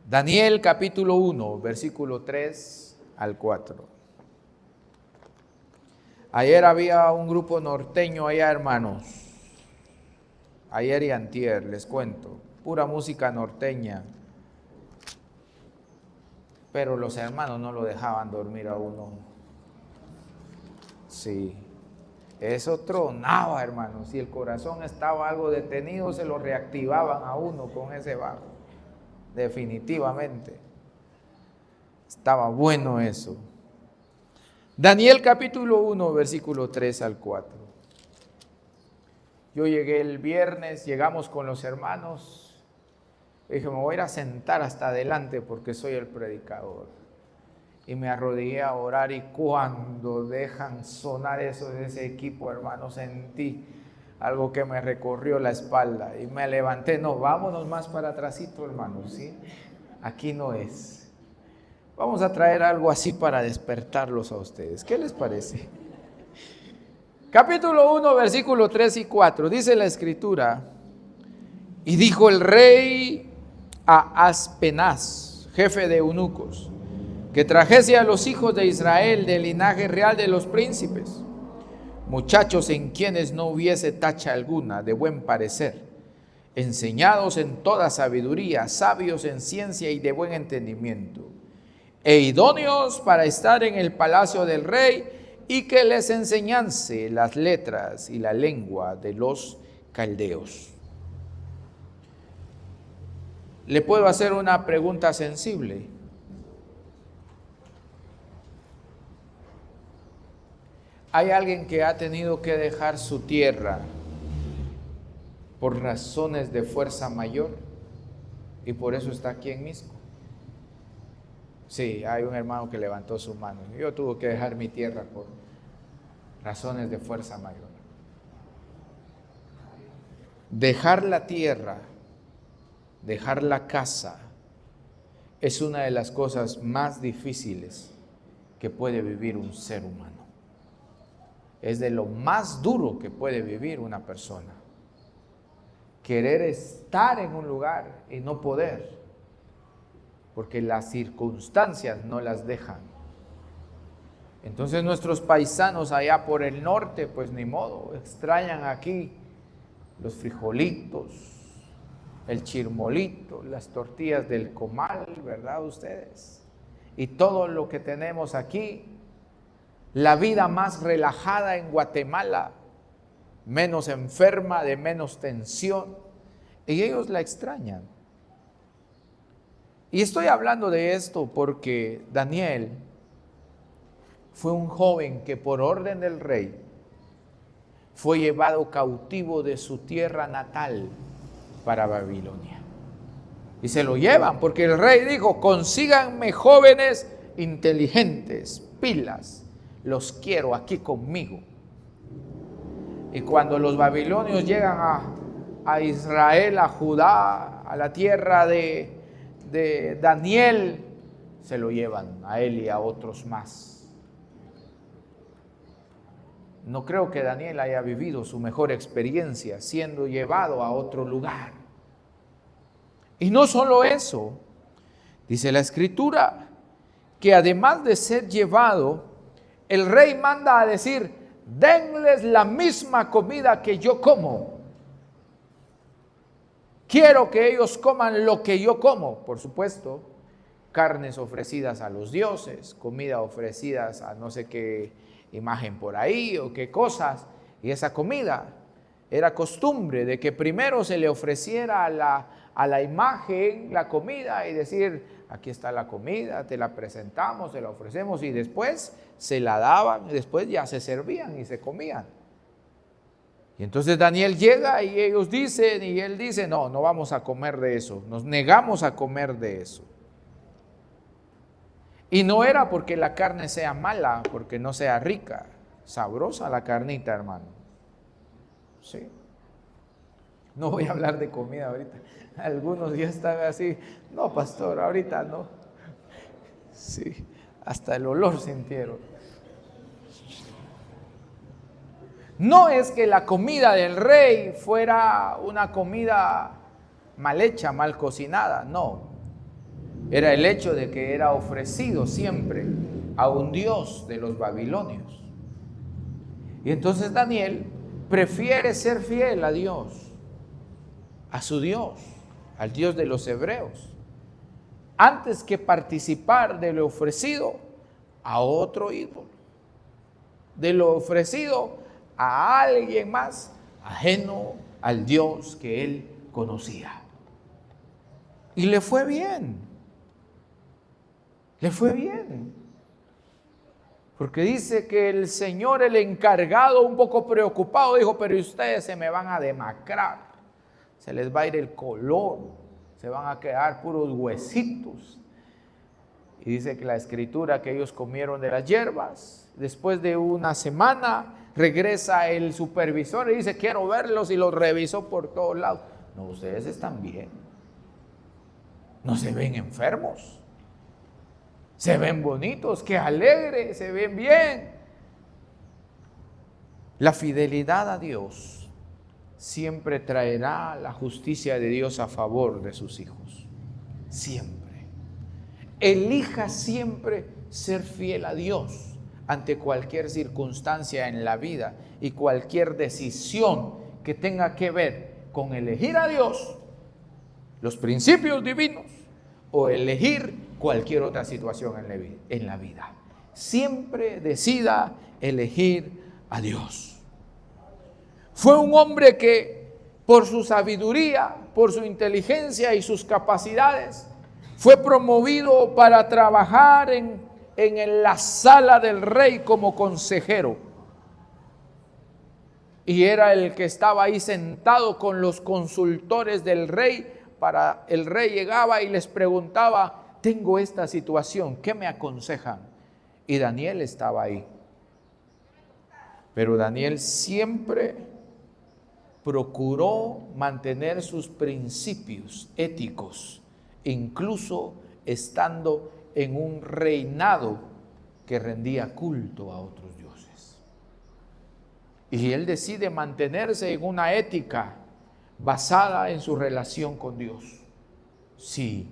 Daniel capítulo 1, versículo 3 al 4. Ayer había un grupo norteño allá, hermanos. Ayer y antier, les cuento. Pura música norteña. Pero los hermanos no lo dejaban dormir a uno. Sí. Eso tronaba, hermanos. Si el corazón estaba algo detenido, se lo reactivaban a uno con ese bajo. Definitivamente. Estaba bueno eso. Daniel capítulo 1, versículo 3 al 4. Yo llegué el viernes, llegamos con los hermanos. Dije, me voy a ir a sentar hasta adelante porque soy el predicador. Y me arrodillé a orar, y cuando dejan sonar eso de ese equipo, hermano, sentí algo que me recorrió la espalda y me levanté. No, vámonos más para atrásito, hermano, ¿sí? Aquí no es. Vamos a traer algo así para despertarlos a ustedes. ¿Qué les parece? Capítulo 1, versículo 3 y 4. Dice la escritura: y dijo el rey a Aspenaz, jefe de eunucos, que trajese a los hijos de Israel del linaje real de los príncipes, muchachos en quienes no hubiese tacha alguna, de buen parecer, enseñados en toda sabiduría, sabios en ciencia y de buen entendimiento, e idóneos para estar en el palacio del rey, y que les enseñase las letras y la lengua de los caldeos. Le puedo hacer una pregunta sensible. ¿Hay alguien que ha tenido que dejar su tierra por razones de fuerza mayor, y por eso está aquí en Misco. Sí, hay un hermano que levantó su mano. Yo tuve que dejar mi tierra por razones de fuerza mayor. Dejar la tierra, dejar la casa, es una de las cosas más difíciles que puede vivir un ser humano. Es de lo más duro que puede vivir una persona. Querer estar en un lugar y no poder, porque las circunstancias no las dejan. Entonces nuestros paisanos allá por el norte, pues ni modo, extrañan aquí los frijolitos, el chirmolito, las tortillas del comal, ¿verdad ustedes? Y todo lo que tenemos aquí, la vida más relajada en Guatemala, menos enferma, de menos tensión, y ellos la extrañan. Y estoy hablando de esto porque Daniel fue un joven que por orden del rey fue llevado cautivo de su tierra natal para Babilonia. Y se lo llevan porque el rey dijo: consíganme jóvenes inteligentes, pilas, los quiero aquí conmigo. Y cuando los babilonios llegan a Israel, a Judá, a la tierra de Daniel, se lo llevan a él y a otros más. No creo que Daniel haya vivido su mejor experiencia siendo llevado a otro lugar. Y no solo eso, dice la Escritura, que además de ser llevado, el rey manda a decir: denles la misma comida que yo como. Quiero que ellos coman lo que yo como. Por supuesto, carnes ofrecidas a los dioses, comida ofrecidas a no sé qué imagen por ahí o qué cosas. Y esa comida era costumbre de que primero se le ofreciera a la imagen la comida y decir: aquí está la comida, te la presentamos, te la ofrecemos, y después se la daban, y después ya se servían y se comían. Y entonces Daniel llega y ellos dicen, y él dice: no, no vamos a comer de eso, nos negamos a comer de eso. Y no era porque la carne sea mala, porque no sea rica, sabrosa la carnita, hermano. Sí. No voy a hablar de comida ahorita. Algunos ya están así: no, pastor, ahorita no. Sí, hasta el olor sintieron. No es que la comida del rey fuera una comida mal hecha, mal cocinada, no. Era el hecho de que era ofrecido siempre a un dios de los babilonios. Y entonces Daniel prefiere ser fiel a Dios, a su Dios, al Dios de los hebreos, antes que participar de lo ofrecido a otro ídolo, de lo ofrecido a alguien más ajeno al Dios que él conocía. Y le fue bien. Le fue bien. Porque dice que el Señor, el encargado, un poco preocupado, dijo: pero ustedes se me van a demacrar, se les va a ir el color, se van a quedar puros huesitos. Y dice que la Escritura que ellos comieron de las hierbas. Después de una semana regresa el supervisor y dice: quiero verlos, y los revisó por todos lados. No, ustedes están bien, no se ven enfermos, se ven bonitos, qué alegre, se ven bien. La fidelidad a Dios siempre traerá la justicia de Dios a favor de sus hijos. Siempre. Elija siempre ser fiel a Dios ante cualquier circunstancia en la vida y cualquier decisión que tenga que ver con elegir a Dios, los principios divinos, o elegir cualquier otra situación en la vida. Siempre decida elegir a Dios. Fue un hombre que, por su sabiduría, por su inteligencia y sus capacidades, fue promovido para trabajar en la sala del rey como consejero. y era el que estaba ahí sentado con los consultores del rey. El rey llegaba y les preguntaba: tengo esta situación, ¿qué me aconsejan? Y Daniel estaba ahí. Pero Daniel siempre procuró mantener sus principios éticos, incluso estando en un reinado que rendía culto a otros dioses. Y él decide mantenerse en una ética basada en su relación con Dios. Sí,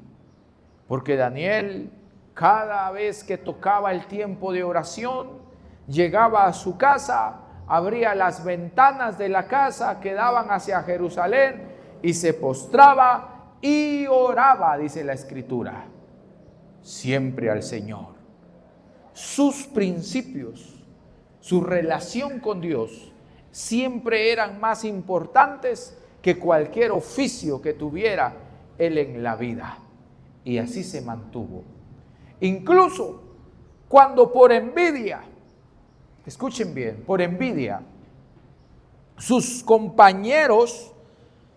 porque Daniel, cada vez que tocaba el tiempo de oración, llegaba a su casa, abría las ventanas de la casa que daban hacia Jerusalén y se postraba y oraba, dice la Escritura, siempre al Señor. Sus principios, su relación con Dios, siempre eran más importantes que cualquier oficio que tuviera él en la vida. Y así se mantuvo. Incluso cuando por envidia, escuchen bien, por envidia, sus compañeros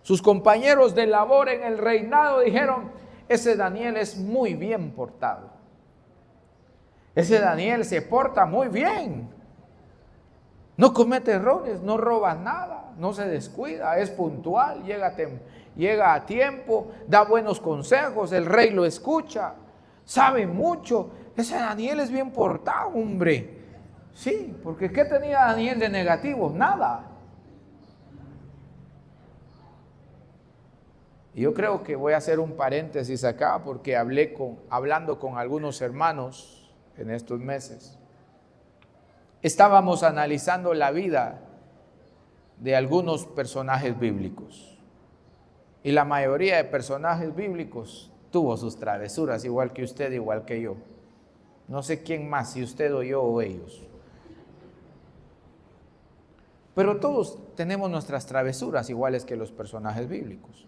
de labor en el reinado dijeron: ese Daniel es muy bien portado. Ese Daniel se porta muy bien. No comete errores, no roba nada, no se descuida, es puntual, llega a tiempo, da buenos consejos, el rey lo escucha, sabe mucho. Ese Daniel es bien portado, hombre. Sí, porque ¿qué tenía Daniel de negativo? Nada. Y yo creo que voy a hacer un paréntesis acá, porque hablando con algunos hermanos en estos meses, estábamos analizando la vida de algunos personajes bíblicos. Y la mayoría de personajes bíblicos tuvo sus travesuras, igual que usted, igual que yo. No sé quién más, si usted o yo o ellos. Pero todos tenemos nuestras travesuras, iguales que los personajes bíblicos.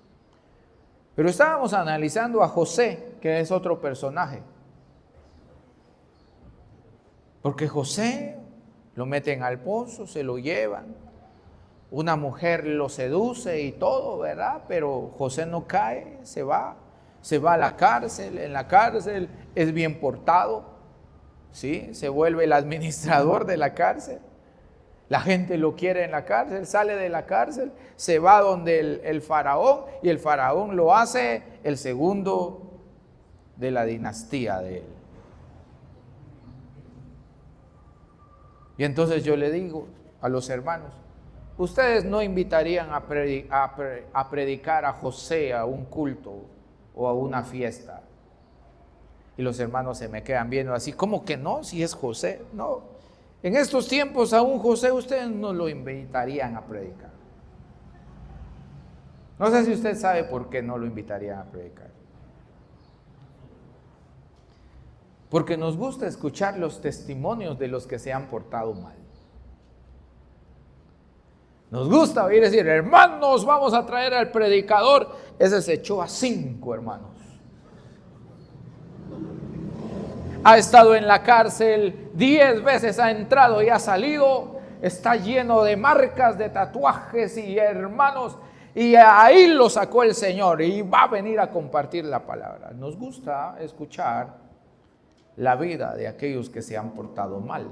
Pero estábamos analizando a José, que es otro personaje. Porque José lo meten al pozo, se lo llevan. Una mujer lo seduce y todo, ¿verdad? Pero José no cae, se va a la cárcel. En la cárcel es bien portado, ¿sí? Se vuelve el administrador de la cárcel. La gente lo quiere en la cárcel, sale de la cárcel, se va donde el faraón, y el faraón lo hace el segundo de la dinastía de él. Y entonces yo le digo a los hermanos: ustedes no invitarían a predicar a José a un culto o a una fiesta. Y los hermanos se me quedan viendo así: ¿cómo que no? Si es José. No. En estos tiempos a un José ustedes no lo invitarían a predicar. No sé si usted sabe por qué no lo invitarían a predicar. Porque nos gusta escuchar los testimonios de los que se han portado mal. Nos gusta oír decir: hermanos, vamos a traer al predicador. Ese se echó a 5, hermanos. Ha estado en la cárcel 10 veces, ha entrado y ha salido. Está lleno de marcas, de tatuajes y hermanos. Y ahí lo sacó el Señor y va a venir a compartir la palabra. Nos gusta escuchar la vida de aquellos que se han portado mal.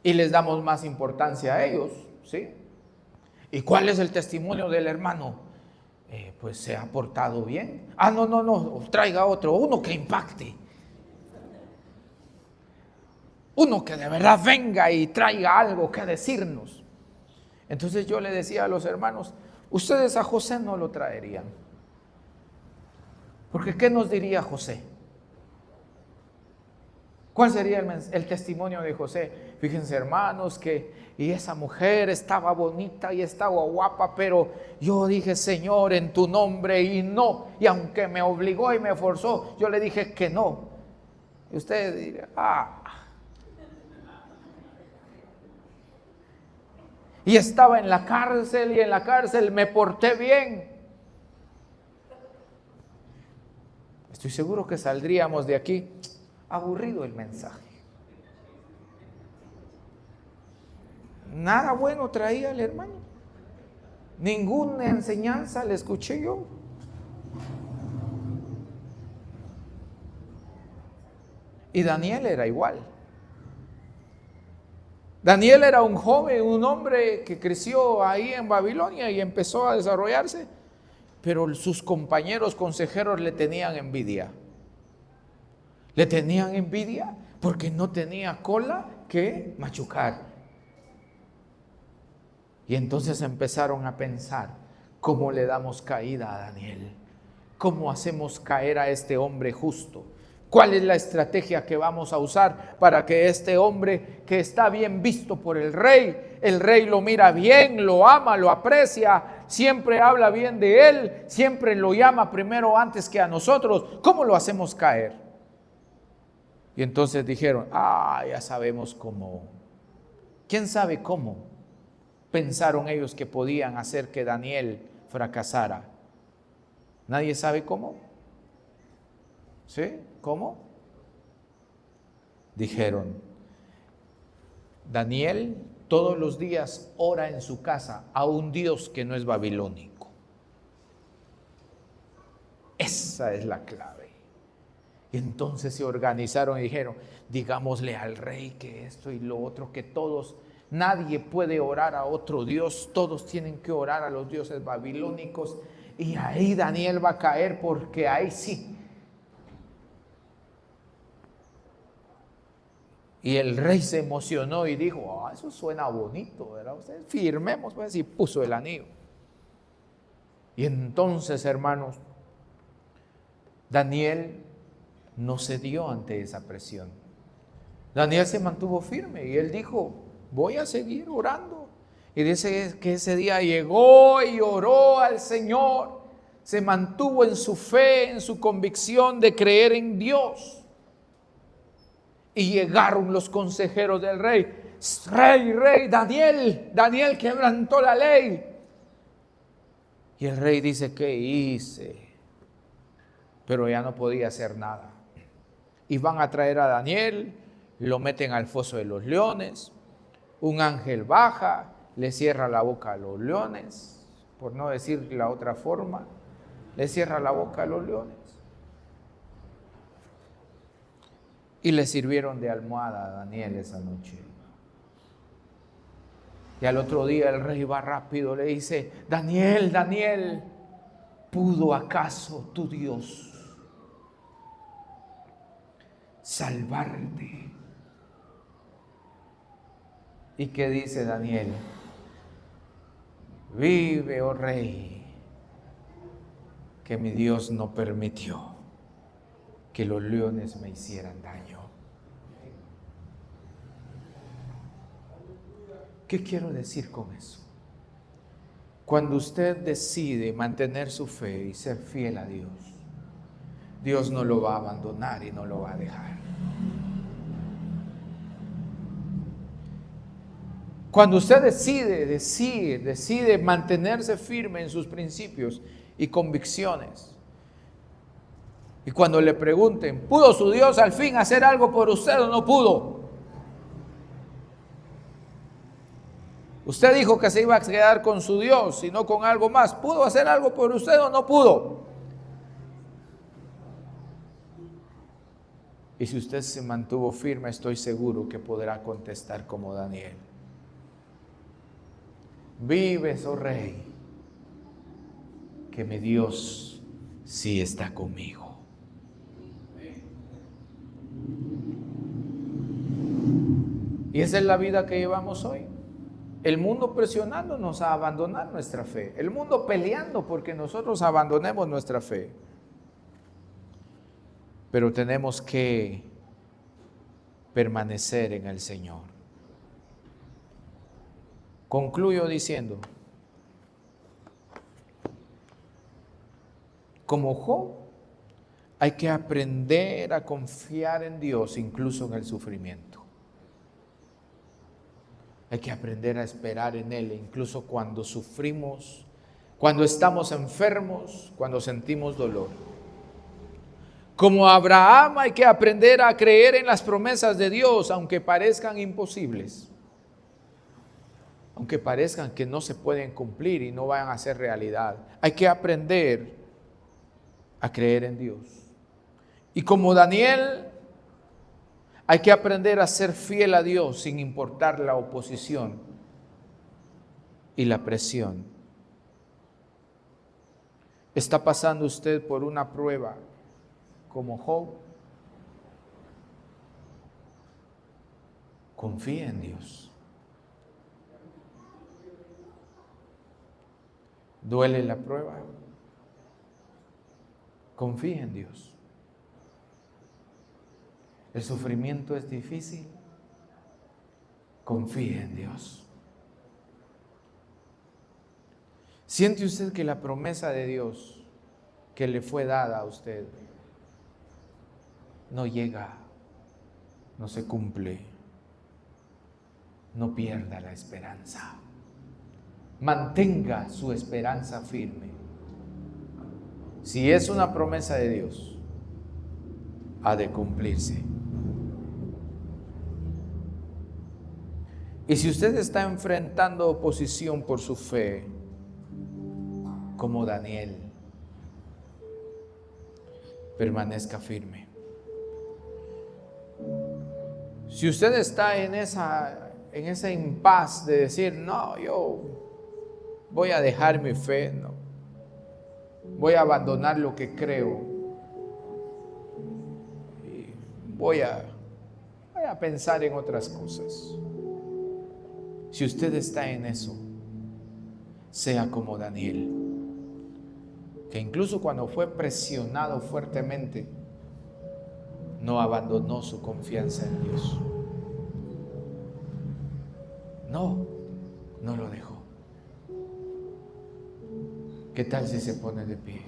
Y les damos más importancia a ellos, ¿sí? ¿Y cuál es el testimonio del hermano? Pues se ha portado bien. No, traiga otro, uno que impacte. Uno que de verdad venga y traiga algo que decirnos. Entonces yo le decía a los hermanos: ustedes a José no lo traerían. Porque ¿qué nos diría José? ¿Cuál sería el testimonio de José? Fíjense, hermanos, y esa mujer estaba bonita y estaba guapa, pero yo dije: Señor, en tu nombre, y no. Y aunque me obligó y me forzó, yo le dije que no. Y usted dirá: Y estaba en la cárcel, y en la cárcel me porté bien. Estoy seguro que saldríamos de aquí aburrido el mensaje. Nada bueno traía el hermano. Ninguna enseñanza le escuché yo. Y Daniel era igual. Daniel era un joven, un hombre que creció ahí en Babilonia y empezó a desarrollarse, pero sus compañeros consejeros le tenían envidia. Le tenían envidia porque no tenía cola que machucar. Y entonces empezaron a pensar, ¿cómo le damos caída a Daniel? ¿Cómo hacemos caer a este hombre justo? ¿Cuál es la estrategia que vamos a usar para que este hombre que está bien visto por el rey lo mira bien, lo ama, lo aprecia, siempre habla bien de él, siempre lo llama primero antes que a nosotros? ¿Cómo lo hacemos caer? Y entonces dijeron, ya sabemos cómo. ¿Quién sabe cómo? Pensaron ellos que podían hacer que Daniel fracasara. ¿Nadie sabe cómo? ¿Sí? ¿Cómo? Dijeron, Daniel todos los días ora en su casa a un Dios que no es babilónico. Esa es la clave. Y entonces se organizaron y dijeron, digámosle al rey que esto y lo otro, que todos, nadie puede orar a otro Dios, todos tienen que orar a los dioses babilónicos. Y ahí Daniel va a caer, porque ahí sí. Y el rey se emocionó y dijo, eso suena bonito, ¿verdad? Ustedes firmemos, pues, y puso el anillo. Y entonces, hermanos, Daniel no cedió ante esa presión. Daniel se mantuvo firme y él dijo, voy a seguir orando. Y dice que ese día llegó y oró al Señor, se mantuvo en su fe, en su convicción de creer en Dios. Y llegaron los consejeros del rey. Rey, Daniel quebrantó la ley. Y el rey dice, ¿qué hice? Pero ya no podía hacer nada. Y van a traer a Daniel, lo meten al foso de los leones. Un ángel baja, le cierra la boca a los leones, por no decir la otra forma, le cierra la boca a los leones. Y le sirvieron de almohada a Daniel esa noche. Y al otro día el rey va rápido, le dice, Daniel, ¿pudo acaso tu Dios salvarte? ¿Y qué dice Daniel? Vive, oh rey, que mi Dios no permitió que los leones me hicieran daño. ¿Qué quiero decir con eso? Cuando usted decide mantener su fe y ser fiel a Dios, Dios no lo va a abandonar y no lo va a dejar. Cuando usted decide mantenerse firme en sus principios y convicciones, y cuando le pregunten, ¿pudo su Dios al fin hacer algo por usted o no pudo? Usted dijo que se iba a quedar con su Dios y no con algo más. ¿Pudo hacer algo por usted o no pudo? Y si usted se mantuvo firme, estoy seguro que podrá contestar como Daniel. Vives, oh rey, que mi Dios sí está conmigo. Y esa es la vida que llevamos hoy. El mundo presionándonos a abandonar nuestra fe. El mundo peleando porque nosotros abandonemos nuestra fe. Pero tenemos que permanecer en el Señor. Concluyo diciendo, como Job, hay que aprender a confiar en Dios incluso en el sufrimiento. Hay que aprender a esperar en Él, incluso cuando sufrimos, cuando estamos enfermos, cuando sentimos dolor. Como Abraham, hay que aprender a creer en las promesas de Dios, aunque parezcan imposibles. aunque parezcan que no se pueden cumplir y no vayan a ser realidad. Hay que aprender a creer en Dios. Y como Daniel, hay que aprender a ser fiel a Dios sin importar la oposición y la presión. ¿Está pasando usted por una prueba como Job? Confíe en Dios. ¿Duele la prueba? Confíe en Dios. ¿El sufrimiento es difícil? Confíe en Dios. ¿Siente usted que la promesa de Dios que le fue dada a usted no llega, no se cumple? No pierda la esperanza. Mantenga su esperanza firme. Si es una promesa de Dios, ha de cumplirse. Y si usted está enfrentando oposición por su fe, como Daniel, permanezca firme. Si usted está en ese impas de decir, no, yo voy a dejar mi fe, no, voy a abandonar lo que creo y voy a pensar en otras cosas. Si usted está en eso, sea como Daniel, que incluso cuando fue presionado fuertemente, no abandonó su confianza en Dios. No lo dejó. ¿Qué tal si se pone de pie?